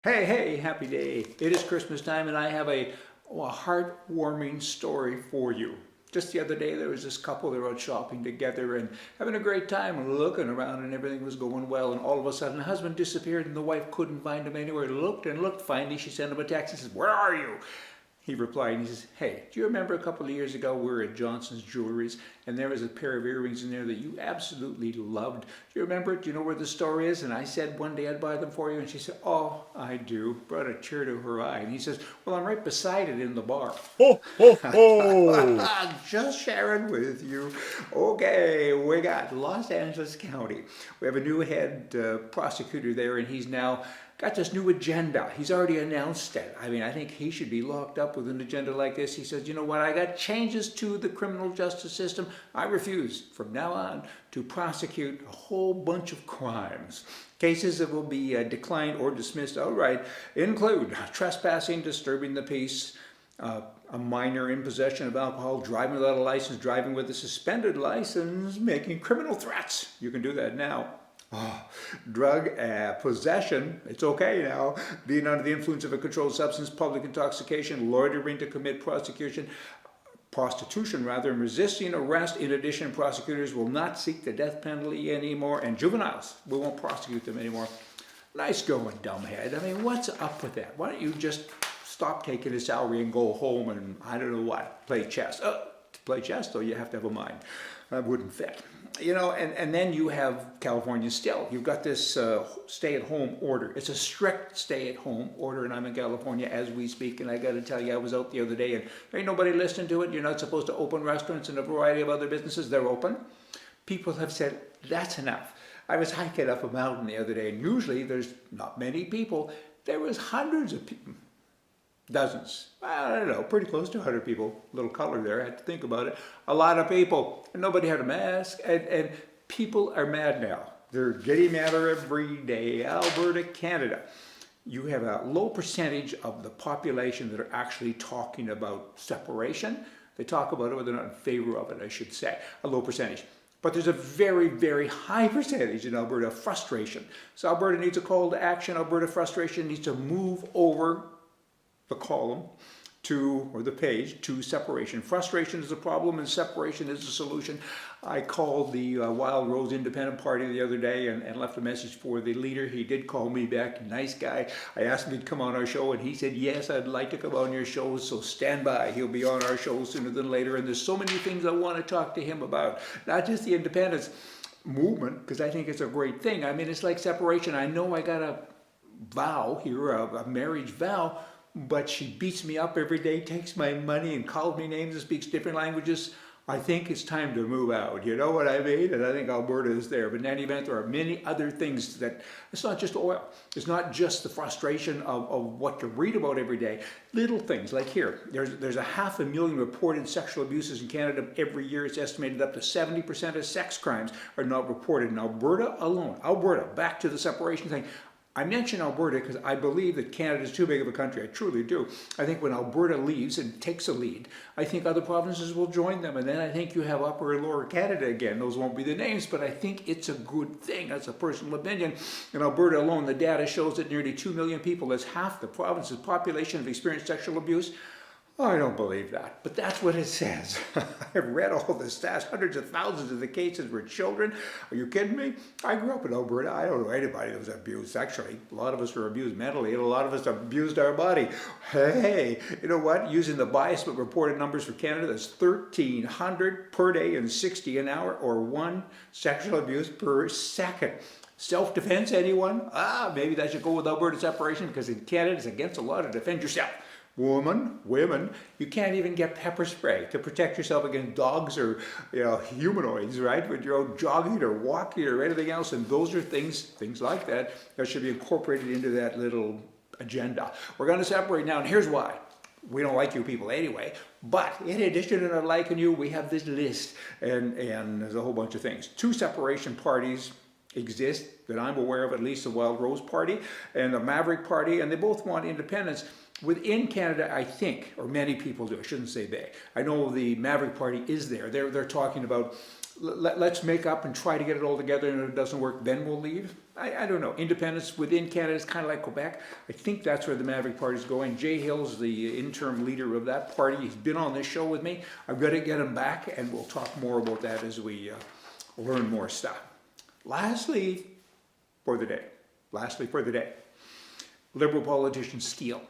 Hey, hey, happy day. It is Christmas time and I have a heartwarming story for you. Just the other day there was this couple, they were out shopping together and having a great time and looking around and everything was going well, and all of a sudden the husband disappeared and the wife couldn't find him anywhere. Looked and looked. Finally she sent him a text and says, "Where are you?" He replied and he says, "Hey, do you remember a couple of years ago we were at Johnson's Jewelry's and there was a pair of earrings in there that you absolutely loved? Do you remember it? Do you know where the story is? And I said one day I'd buy them for you." And she said, "Oh, I do." Brought a tear to her eye. And he says, "Well, I'm right beside it in the bar." Ho, ho, ho! Just sharing with you. Okay, we got Los Angeles County. We have a new head prosecutor there, and he's now got this new agenda. He's already announced it. I mean, I think he should be locked up with an agenda like this. He says, "You know what, I got changes to the criminal justice system. I refuse from now on to prosecute a whole bunch of crimes. Cases that will be declined or dismissed outright include trespassing, disturbing the peace, a minor in possession of alcohol, driving without a license, driving with a suspended license, making criminal threats." You can do that now. Oh, drug possession, it's okay now. Being under the influence of a controlled substance, public intoxication, loitering to commit prostitution, and resisting arrest. In addition, prosecutors will not seek the death penalty anymore, and juveniles, we won't prosecute them anymore. Nice going, dumbhead. I mean, what's up with that? Why don't you just stop taking a salary and go home and, I don't know what, play chess? To play chess, though, you have to have a mind. That wouldn't fit. You know, and then you have California still. You've got this stay-at-home order. It's a strict stay-at-home order, and I'm in California as we speak, and I got to tell you, I was out the other day, and there ain't nobody listening to it. You're not supposed to open restaurants and a variety of other businesses. They're open. People have said, that's enough. I was hiking up a mountain the other day, and usually there's not many people. There was hundreds of people. Dozens, I don't know, pretty close to 100 people. A little color there, I had to think about it. A lot of people, and nobody had a mask, and people are mad now. They're getting madder every day. Alberta, Canada. You have a low percentage of the population that are actually talking about separation. They talk about it, but they're not in favor of it, I should say. A low percentage. But there's a very, very high percentage in Alberta of frustration. So Alberta needs a call to action. Alberta frustration needs to move over the column to, or the page, to separation. Frustration is a problem and separation is the solution. I called the Wildrose Independent Party the other day and left a message for the leader. He did call me back, nice guy. I asked him to come on our show and he said, "Yes, I'd like to come on your show, so stand by. He'll be on our show sooner than later." And there's so many things I want to talk to him about. Not just the independence movement, because I think it's a great thing. I mean, it's like separation. I know I got a vow here, a marriage vow, but she beats me up every day, takes my money and calls me names and speaks different languages. I think it's time to move out, you know what I mean? And I think Alberta is there. But in any event, there are many other things that, it's not just oil. It's not just the frustration of what you read about every day. Little things, like here, there's 500,000 reported sexual abuses in Canada every year. It's estimated up to 70% of sex crimes are not reported in Alberta alone. Alberta, back to the separation thing. I mention Alberta because I believe that Canada is too big of a country. I truly do. I think when Alberta leaves and takes a lead, I think other provinces will join them. And then I think you have Upper and Lower Canada again. Those won't be the names, but I think it's a good thing. That's a personal opinion. In Alberta alone, the data shows that nearly 2 million people, that's half the province's population, have experienced sexual abuse. I don't believe that, but that's what it says. I've read all the stats. Hundreds of thousands of the cases were children. Are you kidding me? I grew up in Alberta. I don't know anybody that was abused sexually. A lot of us were abused mentally, and a lot of us abused our body. Hey, you know what? Using the bias but reported numbers for Canada, that's 1,300 per day and 60 an hour, or one sexual abuse per second. Self-defense, anyone? Maybe that should go with Alberta separation, because in Canada it's against the law to defend yourself. Women, you can't even get pepper spray to protect yourself against dogs or humanoids, right? When you're out jogging or walking or anything else, and those are things like that should be incorporated into that little agenda. We're going to separate now, and here's why. We don't like you people anyway, but in addition to not liking you, we have this list, and there's a whole bunch of things. 2 separation parties exist that I'm aware of, at least the Wildrose Party and the Maverick Party, and they both want independence. Within Canada, I think, or many people do, I shouldn't say they. I know the Maverick Party is there. They're talking about let's make up and try to get it all together, and if it doesn't work, then we'll leave. I don't know. Independence within Canada is kind of like Quebec. I think that's where the Maverick Party is going. Jay Hill's the interim leader of that party. He's been on this show with me. I've got to get him back, and we'll talk more about that as we learn more stuff. Lastly for the day, Liberal politicians steal.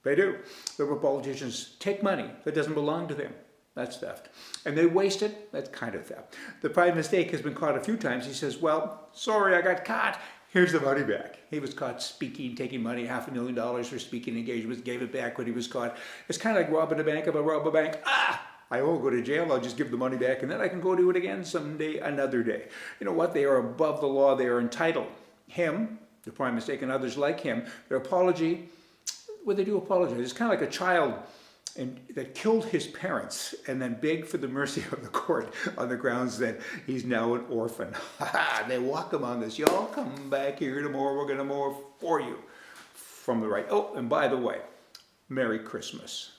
They do. Liberal politicians take money that doesn't belong to them. That's theft. And they waste it. That's kind of theft. The Prime Mistake has been caught a few times. He says, well, sorry, I got caught. Here's the money back. He was caught speaking, taking money, $500,000 for speaking engagements, gave it back when he was caught. It's kind of like robbing a bank. If I rob a bank, I won't go to jail. I'll just give the money back, and then I can go do it again someday, another day. You know what? They are above the law. They are entitled. Him, the Prime Mistake, and others like him, their apology, well, they do apologize. It's kind of like a child that killed his parents and then begged for the mercy of the court on the grounds that he's now an orphan. They walk him on this. Y'all come back here tomorrow. We're going to more for you from the right. Oh, and by the way, Merry Christmas.